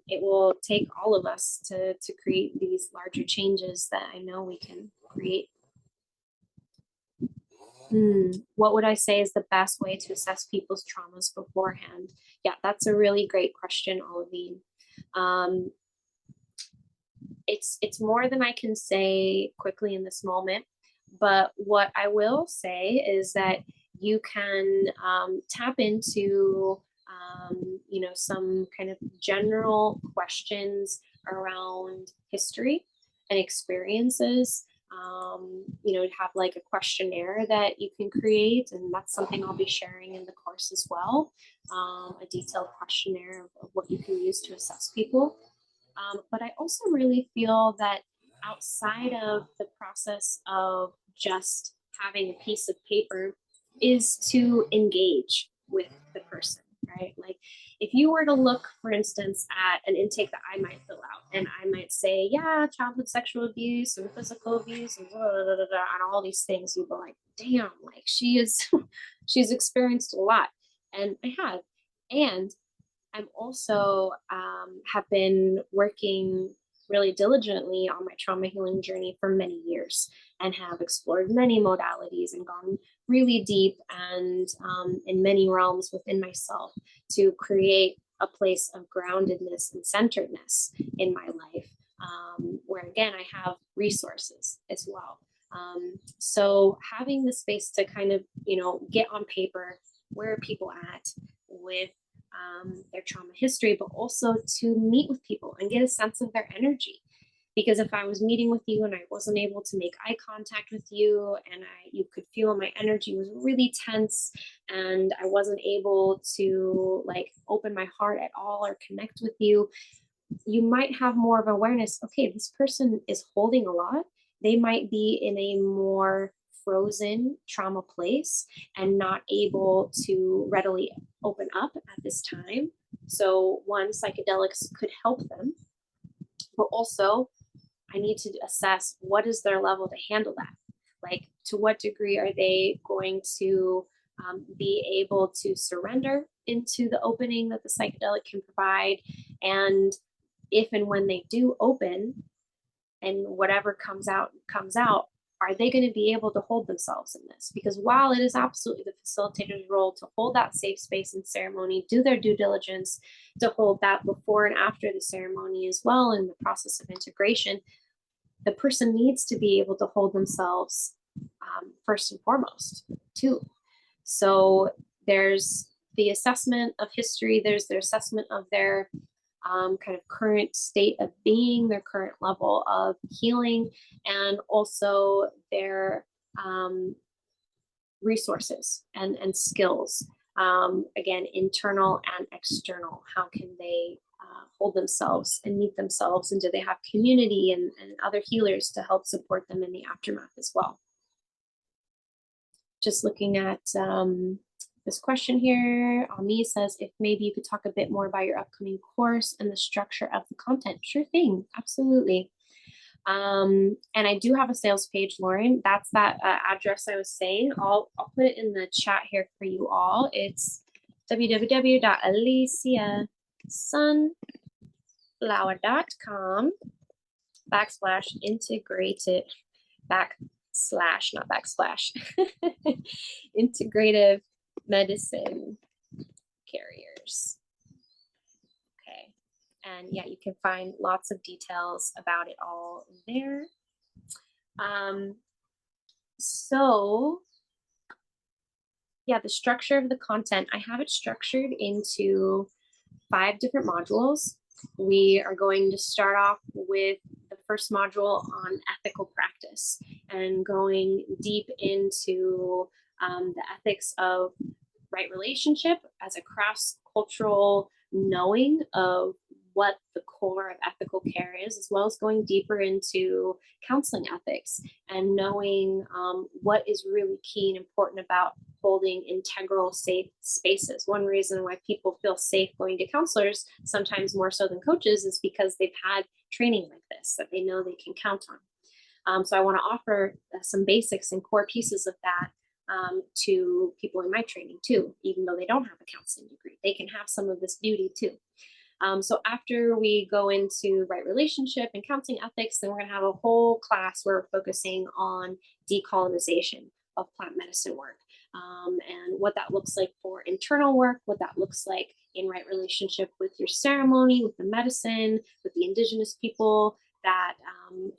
It will take all of us to create these larger changes that I know we can create. What would I say is the best way to assess people's traumas beforehand? Yeah, that's a really great question, Olivine. It's more than I can say quickly in this moment, but what I will say is that you can tap into some kind of general questions around history and experiences. Have like a questionnaire that you can create, and that's something I'll be sharing in the course as well. A detailed questionnaire of what you can use to assess people. But I also really feel that outside of the process of just having a piece of paper is to engage with the person, right? Like if you were to look, for instance, at an intake that I might fill out, and I might say, yeah, childhood sexual abuse and physical abuse and, and all these things, you'd be like, damn, like she's experienced a lot. And I have. And I'm also have been working really diligently on my trauma healing journey for many years and have explored many modalities and gone really deep and in many realms within myself to create a place of groundedness and centeredness in my life, where again, I have resources as well. So having the space to kind of, get on paper where are people at with their trauma history, but also to meet with people and get a sense of their energy. Because if I was meeting with you and I wasn't able to make eye contact with you and you could feel my energy was really tense and I wasn't able to like open my heart at all or connect with you, you might have more of awareness. Okay, this person is holding a lot. They might be in a more frozen trauma place and not able to readily open up at this time. So one, psychedelics could help them, but also I need to assess what is their level to handle that. Like, to what degree are they going to be able to surrender into the opening that the psychedelic can provide? And if and when they do open and whatever comes out, are they going to be able to hold themselves in this? Because while it is absolutely the facilitator's role to hold that safe space in ceremony, do their due diligence to hold that before and after the ceremony as well in the process of integration, the person needs to be able to hold themselves first and foremost too. So there's the assessment of history, there's their assessment of their kind of current state of being, their current level of healing, and also their resources and skills. Again, internal and external. How can they hold themselves and meet themselves? And do they have community and other healers to help support them in the aftermath as well? Just looking at this question here, Ami says, if maybe you could talk a bit more about your upcoming course and the structure of the content. Sure thing, absolutely. And I do have a sales page, Lauren. That's that address I was saying. I'll put it in the chat here for you all. It's www.aliciasunflower.com/integrated not backslash Integrative Medicine Carriers. Okay. And yeah, you can find lots of details about it all there. So yeah, the structure of the content, I have it structured into 5 different modules. We are going to start off with the first module on ethical practice and going deep into the ethics of right relationship as a cross-cultural knowing of what the core of ethical care is, as well as going deeper into counseling ethics and knowing what is really key and important about holding integral, safe spaces. One reason why people feel safe going to counselors, sometimes more so than coaches, is because they've had training like this that they know they can count on. So I want to offer some basics and core pieces of that to people in my training too, even though they don't have a counseling degree. They can have some of this beauty too. So after we go into right relationship and counseling ethics, then we're going to have a whole class where we're focusing on decolonization of plant medicine work, and what that looks like for internal work, what that looks like in right relationship with your ceremony, with the medicine, with the indigenous people that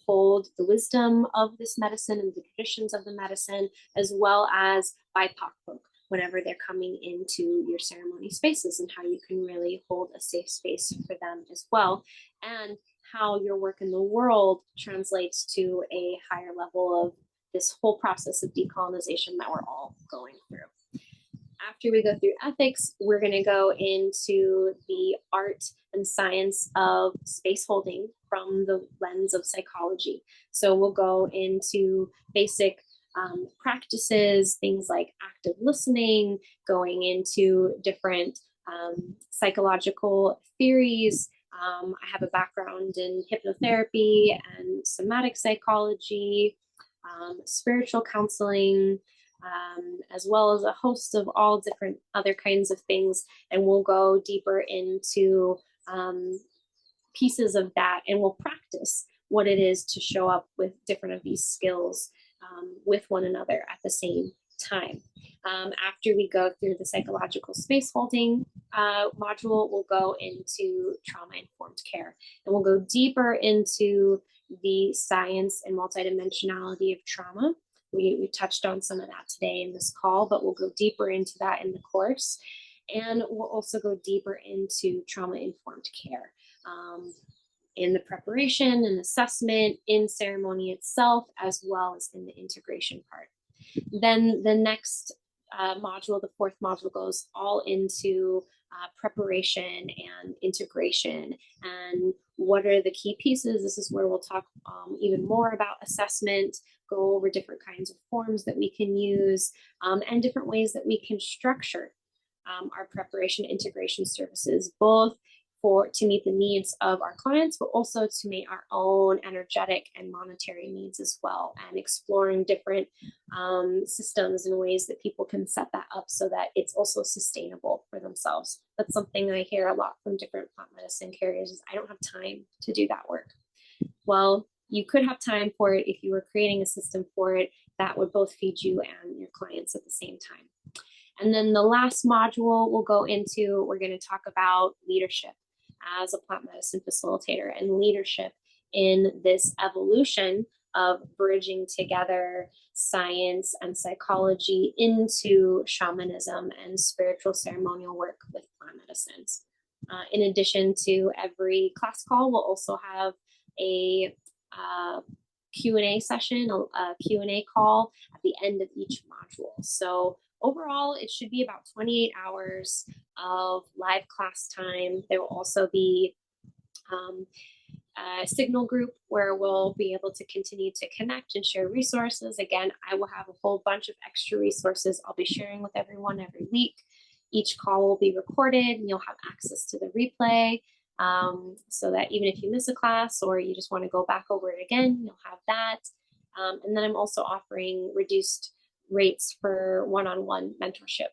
hold the wisdom of this medicine and the traditions of the medicine, as well as BIPOC folk whenever they're coming into your ceremony spaces, and how you can really hold a safe space for them as well, and how your work in the world translates to a higher level of this whole process of decolonization that we're all going through. After we go through ethics, we're going to go into the art and science of space holding from the lens of psychology. So we'll go into basic practices, things like active listening, going into different psychological theories. I have a background in hypnotherapy and somatic psychology, spiritual counseling, as well as a host of all different other kinds of things. And we'll go deeper into pieces of that, and we'll practice what it is to show up with different of these skills with one another at the same time. After we go through the psychological space holding module, we'll go into trauma-informed care, and we'll go deeper into the science and multidimensionality of trauma. We touched on some of that today in this call, but we'll go deeper into that in the course. And we'll also go deeper into trauma-informed care in the preparation and assessment, in ceremony itself, as well as in the integration part. Then the next module, the fourth module, goes all into preparation and integration, and what are the key pieces. This is where we'll talk even more about assessment, go over different kinds of forms that we can use, and different ways that we can structure our preparation integration services, both to meet the needs of our clients, but also to meet our own energetic and monetary needs as well, and exploring different systems and ways that people can set that up so that it's also sustainable for themselves. That's something I hear a lot from different plant medicine carriers is, I don't have time to do that work. Well, you could have time for it if you were creating a system for it that would both feed you and your clients at the same time. And then the last module we'll go into, we're going to talk about leadership as a plant medicine facilitator, and leadership in this evolution of bridging together science and psychology into shamanism and spiritual ceremonial work with plant medicines. In addition to every class call, we'll also have a Q&A session, a Q&A call at the end of each module. So overall, it should be about 28 hours of live class time. There will also be a signal group where we'll be able to continue to connect and share resources. Again, I will have a whole bunch of extra resources I'll be sharing with everyone every week. Each call will be recorded, and you'll have access to the replay, so that even if you miss a class or you just want to go back over it again, you'll have that. And then I'm also offering reduced rates for one-on-one mentorship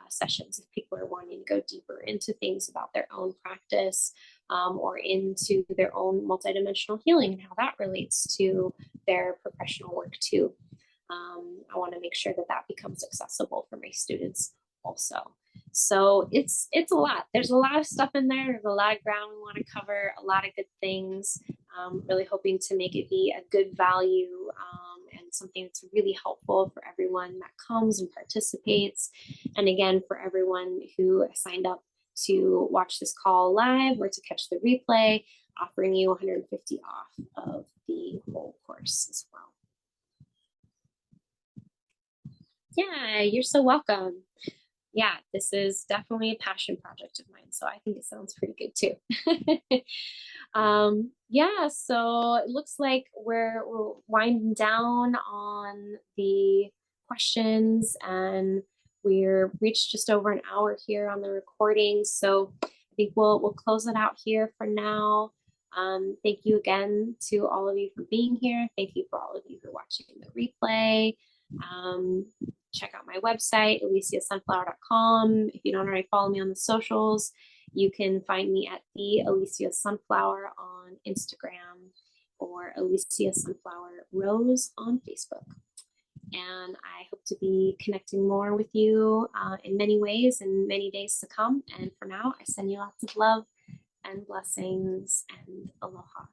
sessions if people are wanting to go deeper into things about their own practice, or into their own multidimensional healing and how that relates to their professional work too. I want to make sure that that becomes accessible for my students also. So it's a lot. There's a lot of stuff in there. There's a lot of ground we want to cover, a lot of good things. Really hoping to make it be a good value, and something that's really helpful for everyone that comes and participates. And again, for everyone who signed up to watch this call live or to catch the replay, offering you $150 off of the whole course as well. Yeah, you're so welcome. Yeah, this is definitely a passion project of mine, so I think it sounds pretty good too. Yeah, so it looks like we're winding down on the questions, and we're reached just over an hour here on the recording, so I think we'll close it out here for now. Thank you again to all of you for being here. Thank you for all of you for watching the replay. Check out my website, aliciasunflower.com. If you don't already follow me on the socials, you can find me at the Alicia Sunflower on Instagram, or Alicia Sunflower Rose on Facebook. And I hope to be connecting more with you in many ways in many days to come. And for now, I send you lots of love and blessings and aloha.